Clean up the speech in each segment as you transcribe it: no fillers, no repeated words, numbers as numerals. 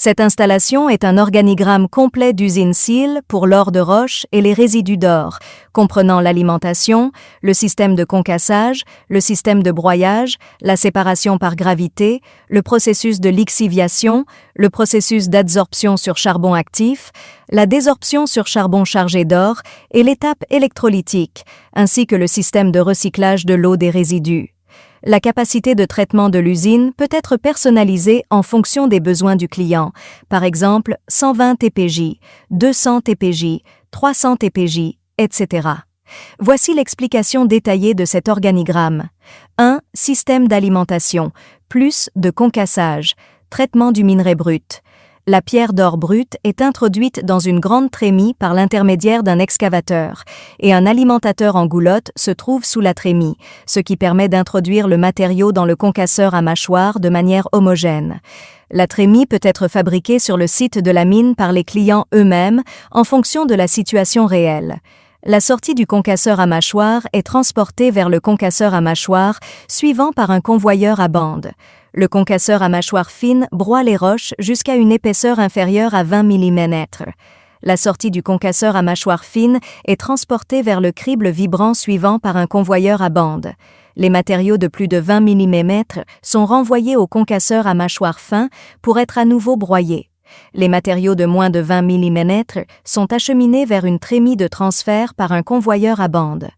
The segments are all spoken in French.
Cette installation est un organigramme complet d'usine Seal pour l'or de roche et les résidus d'or, comprenant l'alimentation, le système de concassage, le système de broyage, la séparation par gravité, le processus de lixiviation, le processus d'adsorption sur charbon actif, la désorption sur charbon chargé d'or et l'étape électrolytique, ainsi que le système de recyclage de l'eau des résidus. La capacité de traitement de l'usine peut être personnalisée en fonction des besoins du client, par exemple 120 TPJ, 200 TPJ, 300 TPJ, etc. Voici l'explication détaillée de cet organigramme. 1. Système d'alimentation, plus de concassage, traitement du minerai brut. La pierre d'or brute est introduite dans une grande trémie par l'intermédiaire d'un excavateur, et un alimentateur en goulotte se trouve sous la trémie, ce qui permet d'introduire le matériau dans le concasseur à mâchoire de manière homogène. La trémie peut être fabriquée sur le site de la mine par les clients eux-mêmes en fonction de la situation réelle. La sortie du concasseur à mâchoire est transportée vers le concasseur à mâchoire suivant par un convoyeur à bande. Le concasseur à mâchoire fine broie les roches jusqu'à une épaisseur inférieure à 20 mm. La sortie du concasseur à mâchoire fine est transportée vers le crible vibrant suivant par un convoyeur à bande. Les matériaux de plus de 20 mm sont renvoyés au concasseur à mâchoire fin pour être à nouveau broyés. Les matériaux de moins de 20 mm sont acheminés vers une trémie de transfert par un convoyeur à bande.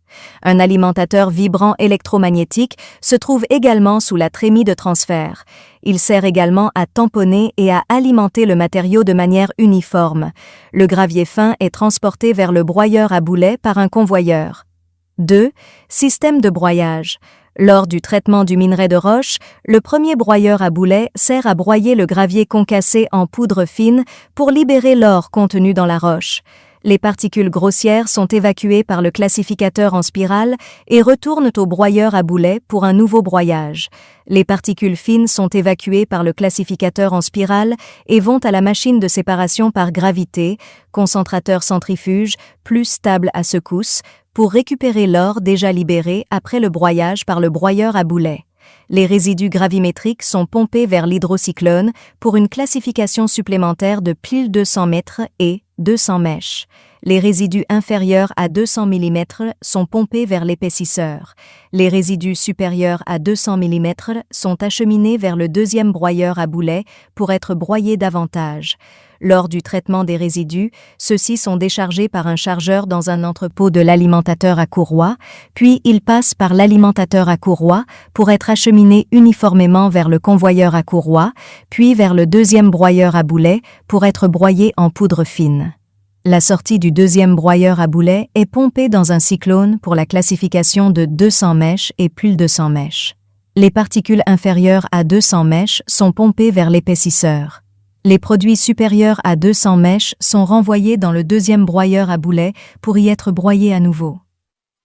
Un alimentateur vibrant électromagnétique se trouve également sous la trémie de transfert. Il sert également à tamponner et à alimenter le matériau de manière uniforme. Le gravier fin est transporté vers le broyeur à boulet par un convoyeur. 2. Système de broyage. Lors du traitement du minerai de roche, le premier broyeur à boulet sert à broyer le gravier concassé en poudre fine pour libérer l'or contenu dans la roche. Les particules grossières sont évacuées par le classificateur en spirale et retournent au broyeur à boulet pour un nouveau broyage. Les particules fines sont évacuées par le classificateur en spirale et vont à la machine de séparation par gravité, concentrateur centrifuge, plus stable à secousse, pour récupérer l'or déjà libéré après le broyage par le broyeur à boulet. Les résidus gravimétriques sont pompés vers l'hydrocyclone pour une classification supplémentaire de pile 200 mètres et 200 mèches. Les résidus inférieurs à 200 mm sont pompés vers l'épaississeur. Les résidus supérieurs à 200 mm sont acheminés vers le deuxième broyeur à boulet pour être broyés davantage. Lors du traitement des résidus, ceux-ci sont déchargés par un chargeur dans un entrepôt de l'alimentateur à courroie, puis ils passent par l'alimentateur à courroie pour être acheminés uniformément vers le convoyeur à courroie, puis vers le deuxième broyeur à boulet pour être broyés en poudre fine. La sortie du deuxième broyeur à boulet est pompée dans un cyclone pour la classification de 200 mèches et plus 200 mèches. Les particules inférieures à 200 mèches sont pompées vers l'épaississeur. Les produits supérieurs à 200 mèches sont renvoyés dans le deuxième broyeur à boulet pour y être broyés à nouveau.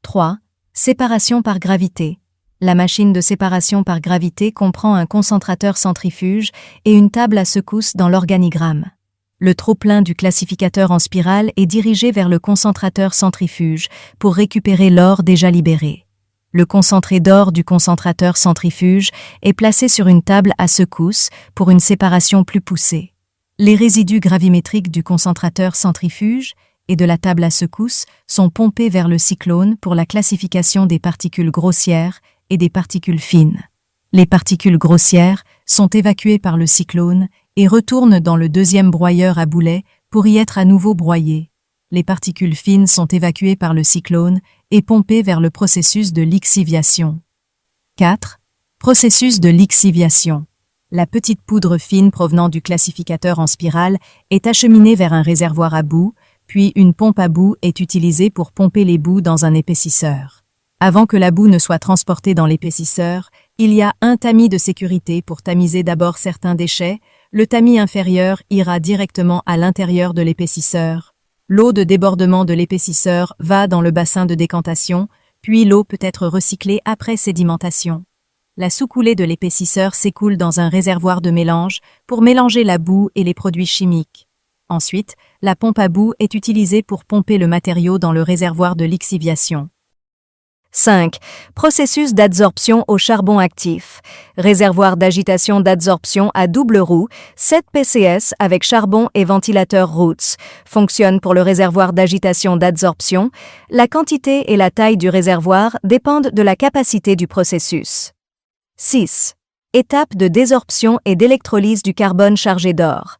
3. Séparation par gravité. La machine de séparation par gravité comprend un concentrateur centrifuge et une table à secousse dans l'organigramme. Le trop-plein du classificateur en spirale est dirigé vers le concentrateur centrifuge pour récupérer l'or déjà libéré. Le concentré d'or du concentrateur centrifuge est placé sur une table à secousse pour une séparation plus poussée. Les résidus gravimétriques du concentrateur centrifuge et de la table à secousse sont pompés vers le cyclone pour la classification des particules grossières et des particules fines. Les particules grossières sont évacuées par le cyclone et retournent dans le deuxième broyeur à boulet pour y être à nouveau broyées. Les particules fines sont évacuées par le cyclone et pompées vers le processus de lixiviation. 4. Processus de lixiviation. La petite poudre fine provenant du classificateur en spirale est acheminée vers un réservoir à boue, puis une pompe à boue est utilisée pour pomper les boues dans un épaississeur. Avant que la boue ne soit transportée dans l'épaississeur, il y a un tamis de sécurité pour tamiser d'abord certains déchets. Le tamis inférieur ira directement à l'intérieur de l'épaississeur. L'eau de débordement de l'épaississeur va dans le bassin de décantation, puis l'eau peut être recyclée après sédimentation. La sous-coulée de l'épaississeur s'écoule dans un réservoir de mélange pour mélanger la boue et les produits chimiques. Ensuite, la pompe à boue est utilisée pour pomper le matériau dans le réservoir de lixiviation. 5. Processus d'adsorption au charbon actif. Réservoir d'agitation d'adsorption à double roue, 7 PCS avec charbon et ventilateur Roots. Fonctionne pour le réservoir d'agitation d'adsorption. La quantité et la taille du réservoir dépendent de la capacité du processus. 6. Étape de désorption et d'électrolyse du carbone chargé d'or.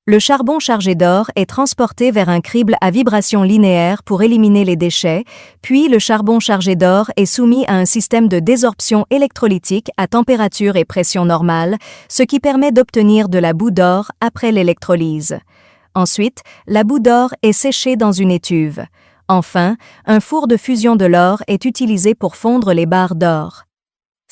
Le charbon chargé d'or est transporté vers un crible à vibration linéaire pour éliminer les déchets, puis le charbon chargé d'or est soumis à un système de désorption électrolytique à température et pression normale, ce qui permet d'obtenir de la boue d'or après l'électrolyse. Ensuite, la boue d'or est séchée dans une étuve. Enfin, un four de fusion de l'or est utilisé pour fondre les barres d'or.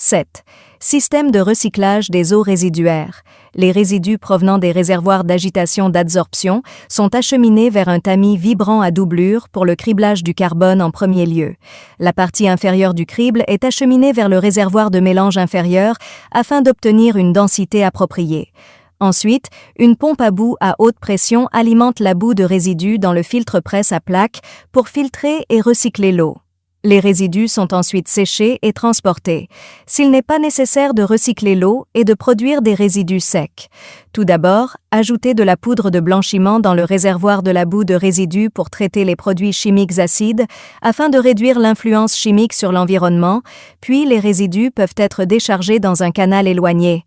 7. Système de recyclage des eaux résiduaires. Les résidus provenant des réservoirs d'agitation d'adsorption sont acheminés vers un tamis vibrant à doublure pour le criblage du carbone en premier lieu. La partie inférieure du crible est acheminée vers le réservoir de mélange inférieur afin d'obtenir une densité appropriée. Ensuite, une pompe à boue à haute pression alimente la boue de résidus dans le filtre-presse à plaques pour filtrer et recycler l'eau. Les résidus sont ensuite séchés et transportés. S'il n'est pas nécessaire de recycler l'eau et de produire des résidus secs. Tout d'abord, ajoutez de la poudre de blanchiment dans le réservoir de la boue de résidus pour traiter les produits chimiques acides afin de réduire l'influence chimique sur l'environnement, puis les résidus peuvent être déchargés dans un canal éloigné.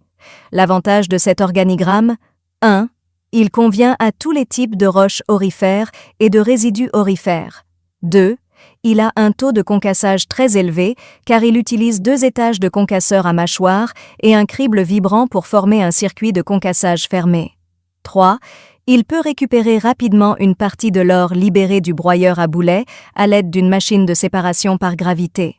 L'avantage de cet organigramme: 1. Il convient à tous les types de roches aurifères et de résidus aurifères. 2. Il a un taux de concassage très élevé car il utilise 2 étages de concasseur à mâchoire et un crible vibrant pour former un circuit de concassage fermé. 3. Il peut récupérer rapidement une partie de l'or libéré du broyeur à boulet à l'aide d'une machine de séparation par gravité.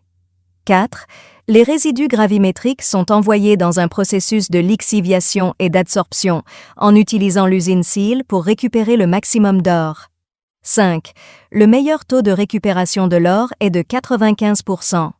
4. Les résidus gravimétriques sont envoyés dans un processus de lixiviation et d'adsorption en utilisant l'usine SEAL pour récupérer le maximum d'or. 5. Le meilleur taux de récupération de l'or est de 95%.